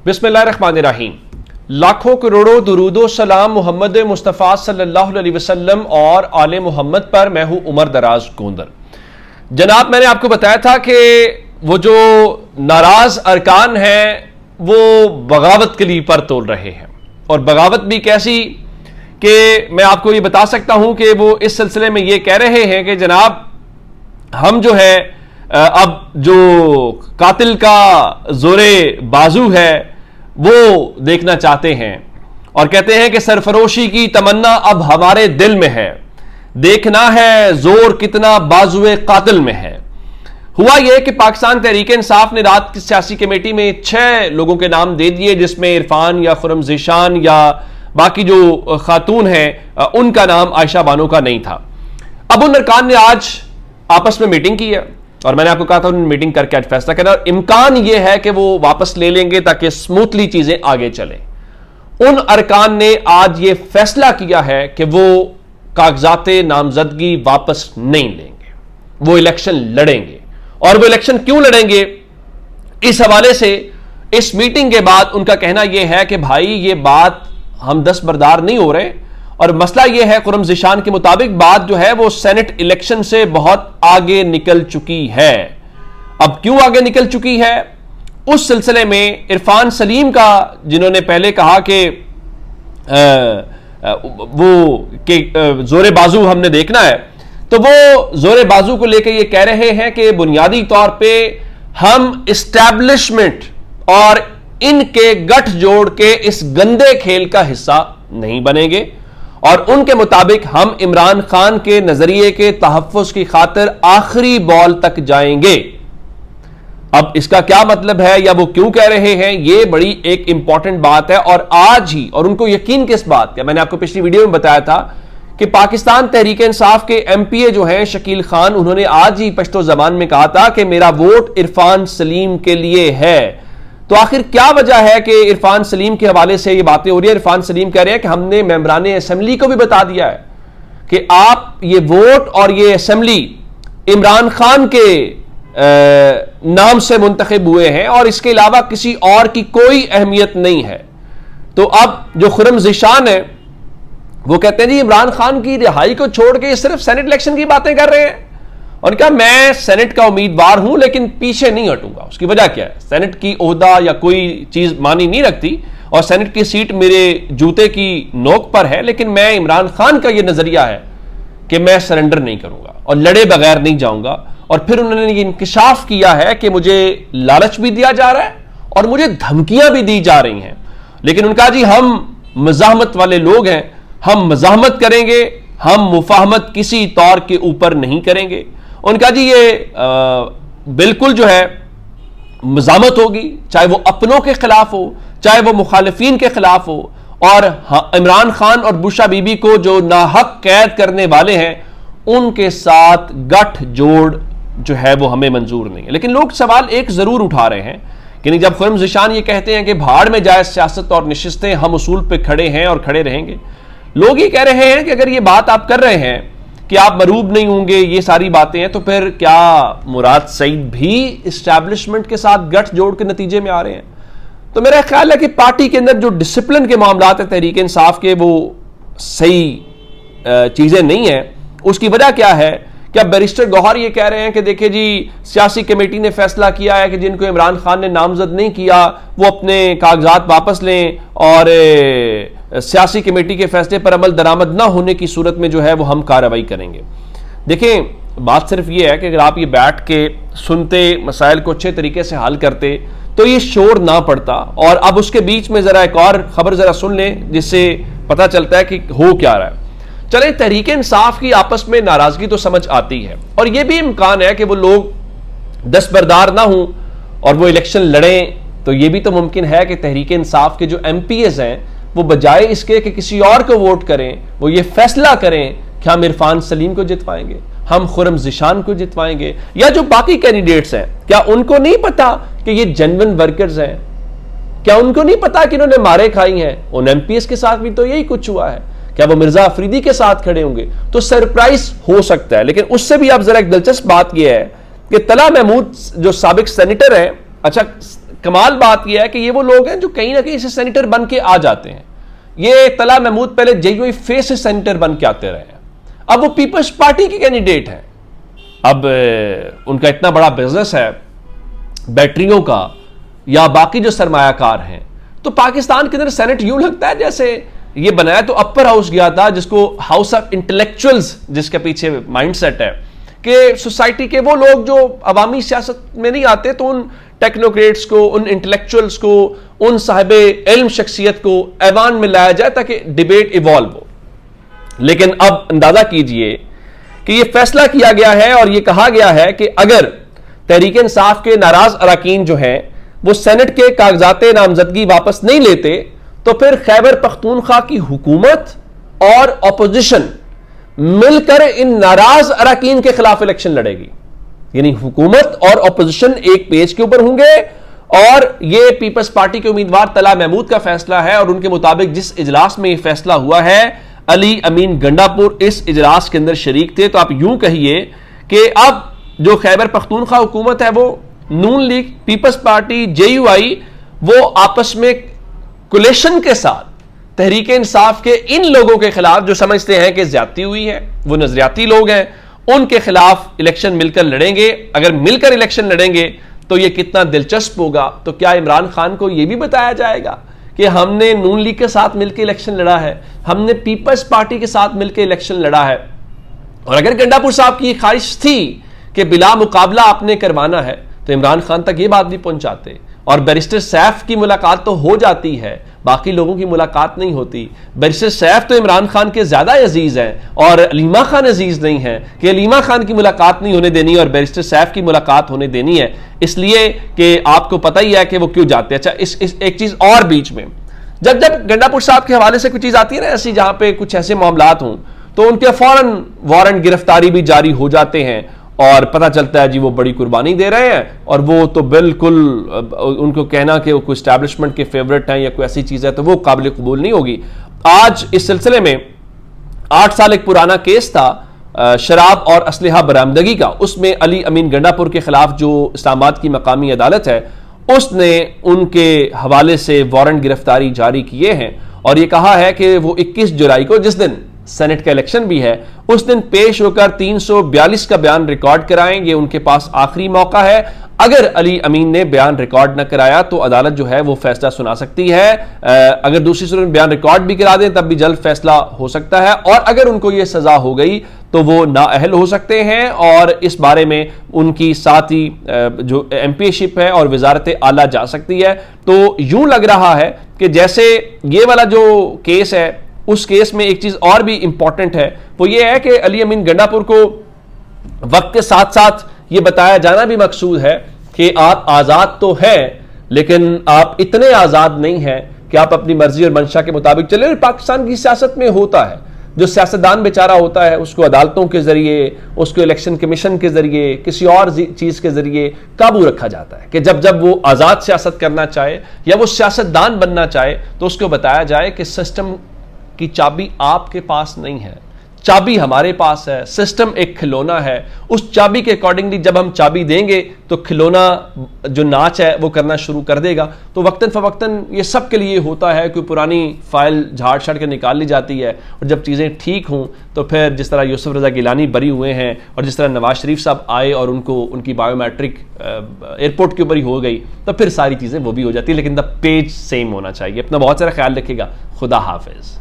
बिस्मिल्लाहिर्रहमानिर्रहीम। लाखों करोड़ों दुरूदो सलाम मोहम्मद मुस्तफ़ा सल्लल्लाहु अलैहि वसल्लम और आले मोहम्मद पर। मैं हूं उमर दराज गोंदर। जनाब, मैंने आपको बताया था कि वो जो नाराज अरकान हैं वो बगावत के लिए पर तोल रहे हैं, और बगावत भी कैसी कि मैं आपको ये बता सकता हूं कि वो इस सिलसिले में ये कह रहे हैं कि जनाब हम जो है अब जो कातिल का जोरे बाजू है वो देखना चाहते हैं, और कहते हैं कि सरफरोशी की तमन्ना अब हमारे दिल में है, देखना है जोर कितना बाजुए कातिल में है। हुआ यह कि पाकिस्तान तहरीक इंसाफ ने रात की सियासी कमेटी में 6 लोगों के नाम दे दिए, जिसमें इरफान या खुरम ज़ीशान या बाकी जो खातून हैं उनका नाम आयशा बानो का नहीं था। अब उन अरकान ने आज आपस में मीटिंग की है, और मैंने आपको कहा था उन्होंने मीटिंग करके आज फैसला करना, और इम्कान यह है कि वो वापस ले लेंगे ताकि स्मूथली चीजें आगे चलें। उन अरकान ने आज ये फैसला किया है कि वो कागजाते नामजदगी वापस नहीं लेंगे, वो इलेक्शन लड़ेंगे। और वो इलेक्शन क्यों लड़ेंगे, इस हवाले से इस मीटिंग के बाद उनका कहना यह है कि भाई ये बात हम दस्तबरदार नहीं हो रहे, और मसला यह है खुरम ज़ीशान के मुताबिक बात जो है वो सेनेट इलेक्शन से बहुत आगे निकल चुकी है। अब क्यों आगे निकल चुकी है, उस सिलसिले में इरफान सलीम का, जिन्होंने पहले कहा कि जोरे बाजू हमने देखना है, तो वो जोरे बाजू को लेकर ये कह रहे हैं कि बुनियादी तौर पे हम इस्टेब्लिशमेंट और इनके गठजोड़ के इस गंदे खेल का हिस्सा नहीं बनेंगे, और उनके मुताबिक हम इमरान खान के नजरिए के तहफ़्फ़ुज़ की खातिर आखिरी बॉल तक जाएंगे। अब इसका क्या मतलब है या वो क्यों कह रहे हैं, ये बड़ी एक इंपॉर्टेंट बात है। और आज ही, और उनको यकीन किस बात का, मैंने आपको पिछली वीडियो में बताया था कि पाकिस्तान तहरीक इंसाफ के MPA जो हैं शकील खान, उन्होंने आज ही पश्तो ज़बान में कहा था कि मेरा वोट इरफान सलीम के लिए है। तो आखिर क्या वजह है कि इरफान सलीम के हवाले से ये बातें हो रही है। इरफान सलीम कह रहे हैं कि हमने मेंबरान असेंबली को भी बता दिया है कि आप ये वोट और ये असेंबली इमरान खान के नाम से मुंतखब हुए हैं, और इसके अलावा किसी और की कोई अहमियत नहीं है। तो अब जो खुरम ज़ीशान है वो कहते हैं जी इमरान खान की रिहाई को छोड़ के सिर्फ सेनेट इलेक्शन की बातें कर रहे हैं, और कहा मैं सेनेट का उम्मीदवार हूं लेकिन पीछे नहीं हटूंगा। उसकी वजह क्या है, सेनेट की ओहदा या कोई चीज मानी नहीं रखती, और सेनेट की सीट मेरे जूते की नोक पर है, लेकिन मैं इमरान खान का यह नजरिया है कि मैं सरेंडर नहीं करूंगा और लड़े बगैर नहीं जाऊंगा। और फिर उन्होंने ये इंकिशाफ किया है कि मुझे लालच भी दिया जा रहा है और मुझे धमकियां भी दी जा रही हैं, लेकिन उनका जी हम मज़ाहमत वाले लोग हैं, हम मज़ाहमत करेंगे, हम मुफाहमत किसी तौर के ऊपर नहीं करेंगे। उनका जी ये बिल्कुल जो है मज़ामत होगी, चाहे वो अपनों के खिलाफ हो चाहे वो मुखालिफिन के खिलाफ हो, और इमरान खान और बुशा बीबी को जो नाहक कैद करने वाले हैं उनके साथ गठ जोड़ जो है वो हमें मंजूर नहीं है। लेकिन लोग सवाल एक जरूर उठा रहे हैं कि नहीं, जब खुरम ज़ीशान ये कहते हैं कि भाड़ में जाए सियासत और नशिस्तें, हम उसूल पे खड़े हैं और खड़े रहेंगे, लोग ये कह रहे हैं कि अगर ये बात आप कर रहे हैं कि आप मरूब नहीं होंगे, ये सारी बातें हैं, तो फिर क्या मुराद सईद भी इस्टेब्लिशमेंट के साथ गठ जोड़ के नतीजे में आ रहे हैं? तो मेरा ख्याल है कि पार्टी के अंदर जो डिसिप्लिन के मामलात है तहरीक इंसाफ के, वो सही चीजें नहीं है। उसकी वजह क्या है, क्या बैरिस्टर गौहर ये कह रहे हैं कि देखिए जी सियासी कमेटी ने फैसला किया है कि जिनको इमरान खान ने नामजद नहीं किया वो अपने कागजात वापस लें, और सियासी कमेटी के फैसले पर अमल दरामद ना होने की सूरत में जो है वो हम कार्रवाई करेंगे। देखें, बात सिर्फ ये है कि अगर आप ये बैठ के सुनते, मसाइल को अच्छे तरीके से हल करते, तो ये शोर ना पड़ता। और अब उसके बीच में जरा एक और खबर जरा सुन लें जिससे पता चलता है कि हो क्या रहा है। चले, तहरीक इंसाफ की आपस में नाराजगी तो समझ आती है, और यह भी इम्कान है कि वो लोग दस्तबरदार ना हों और वो इलेक्शन लड़ें, तो यह भी तो मुमकिन है कि तहरीक इंसाफ के जो MPAs हैं वो बजाय इसके कि किसी और को वोट करें, वो ये फैसला करें कि हम इरफान सलीम को जितवाएंगे, हम खुरम ज़ीशान को जितवाएंगे, या जो बाकी कैंडिडेट्स हैं, क्या उनको नहीं पता कि ये जेन्युइन वर्कर्स हैं? क्या उनको नहीं पता कि इन्होंने मारे खाई हैं? उन MPAs के साथ भी तो यही कुछ हुआ है। क्या वो मिर्जा अफरीदी के साथ खड़े होंगे? तो सरप्राइज हो सकता है। लेकिन उससे भी अब जरा एक दिलचस्प बात यह है कि तला महमूद जो साबिक सेनेटर है, अच्छा कमाल बात यह है कि ये वो लोग हैं जो कहीं ना कहीं से सेनेटर बन के आ जाते हैं। ये तला महमूद पहले जेयूआई फेस से सेनेटर बन के आते रहे हैं, अब वो पीपल्स पार्टी के कैंडिडेट हैं। अब उनका इतना बड़ा बिजनेस है बैटरियों का या बाकी जो सरमायाकार हैं, तो पाकिस्तान के अंदर सेनेट यूं लगता है जैसे ये बनाया तो अपर हाउस गया था, जिसको हाउस ऑफ इंटेलेक्चुअल्स, जिसके पीछे माइंडसेट है कि सोसाइटी के वो लोग जो अवामी सियासत में नहीं आते, तो उन टेक्नोक्रेट्स को, उन इंटेलेक्चुअल्स को, उन साहिब इल्म शख्सियत को ऐवान में लाया जाए ताकि डिबेट इवॉल्व हो। लेकिन अब अंदाजा कीजिए कि यह फैसला किया गया है और यह कहा गया है कि अगर तहरीक इंसाफ के नाराज अरकान जो हैं वो सेनेट के कागजात नामजदगी वापस नहीं लेते, तो फिर खैबर पख्तूनख्वा की हुकूमत और अपोजिशन मिलकर इन नाराज अरकान के खिलाफ इलेक्शन लड़ेगी। यानी हुकूमत और अपोजिशन एक पेज के ऊपर होंगे और ये पीपल्स पार्टी के उम्मीदवार तला महमूद का फैसला है और उनके मुताबिक जिस इजलास में यह फैसला हुआ है, अली अमीन गंडापुर इस इजलास के अंदर शरीक थे। तो आप यूं कहिए कि अब जो खैबर पख्तूनख्वा हुकूमत है वो नून लीग, पीपल्स पार्टी, जेयूआई, वो आपस में कोलेशन के साथ तहरीक इंसाफ के इन लोगों के खिलाफ जो समझते हैं कि ज्यादती हुई है, वो नजरियाती लोग हैं, उनके खिलाफ इलेक्शन मिलकर लड़ेंगे। अगर मिलकर इलेक्शन लड़ेंगे तो यह कितना दिलचस्प होगा। तो क्या इमरान खान को यह भी बताया जाएगा कि हमने नून लीग के साथ मिलकर इलेक्शन लड़ा है, हमने पीपल्स पार्टी के साथ मिलकर इलेक्शन लड़ा है? और अगर गंडापुर साहब की ख्वाहिश थी कि बिला मुकाबला आपने करवाना है, तो इमरान खान तक ये बात भी पहुंचाते और बैरिस्टर सैफ की मुलाकात तो हो जाती है, बाकी लोगों की मुलाकात नहीं होती। बैरिस्टर सैफ तो इमरान खान के ज्यादा अजीज हैं और अलीमा खान अजीज नहीं है कि अलीमा खान की मुलाकात नहीं होने देनी और बैरिस्टर सैफ की मुलाकात होने देनी है, इसलिए कि आपको पता ही है कि वो क्यों जाते हैं। अच्छा, इस एक चीज और बीच में, जब गंडापुर साहब के हवाले से कुछ चीज आती है ना ऐसी, जहां पे कुछ ऐसे मामलात हों, तो उनके फौरन वारंट गिरफ्तारी भी जारी हो जाते हैं और पता चलता है जी वो बड़ी कुर्बानी दे रहे हैं और वो तो बिल्कुल, उनको कहना कि वो कोई एस्टैब्लिशमेंट के फेवरेट हैं या कोई ऐसी चीज है तो वो काबिल कबूल नहीं होगी। आज इस सिलसिले में 8 साल एक पुराना केस था शराब और असलहा बरामदगी का, उसमें अली अमीन गंडापुर के खिलाफ जो इस्लामाबाद की मकामी अदालत है उसने उनके हवाले से वारंट गिरफ्तारी जारी किए हैं और ये कहा है कि वो 21 जुलाई को, जिस दिन सेनेट का इलेक्शन भी है, उस दिन पेश होकर 342 का बयान रिकॉर्ड कराएंगे। उनके पास आखिरी मौका है। अगर अली अमीन ने बयान रिकॉर्ड न कराया तो अदालत जो है वो फैसला सुना सकती है। अगर दूसरी सूरत में बयान रिकॉर्ड भी करा दें तब भी जल्द फैसला हो सकता है और अगर उनको ये सजा हो गई तो वो नाअहल हो सकते हैं और इस बारे में उनकी साथ ही जो एमपीशिप है और वजारत आला जा सकती है। तो यूं लग रहा है कि जैसे ये वाला जो केस है, उस केस में एक चीज और भी इंपॉर्टेंट है, वो ये है कि अली अमीन गंडापुर को वक्त के साथ साथ ये बताया जाना भी मकसूद है कि आप आजाद तो हैं लेकिन आप इतने आजाद नहीं हैं कि आप अपनी मर्जी और मंशा के मुताबिक चले। और पाकिस्तान की सियासत में होता है, जो सियासतदान बेचारा होता है उसको अदालतों के जरिए, उसको इलेक्शन कमीशन के जरिए, किसी और चीज के जरिए काबू रखा जाता है कि जब जब वो आजाद सियासत करना चाहे या वो सियासतदान बनना चाहे तो उसको बताया जाए कि सिस्टम की चाबी आपके पास नहीं है, चाबी हमारे पास है। सिस्टम एक खिलौना है, उस चाबी के अकॉर्डिंगली जब हम चाबी देंगे तो खिलौना जो नाच है वो करना शुरू कर देगा। तो वक्तन फवक्तन ये सब के लिए होता है कि पुरानी फाइल झाड़ छाड़ के निकाल ली जाती है और जब चीज़ें ठीक हों तो फिर जिस तरह यूसुफ रजा गिलानी बरी हुए हैं और जिस तरह नवाज शरीफ साहब आए और उनको उनकी बायोमेट्रिक एयरपोर्ट के ऊपर ही हो गई, तो फिर सारी चीज़ें वो भी हो जाती है। लेकिन द पेज सेम होना चाहिए। अपना बहुत सारा ख्याल रखिएगा। खुदा हाफिज।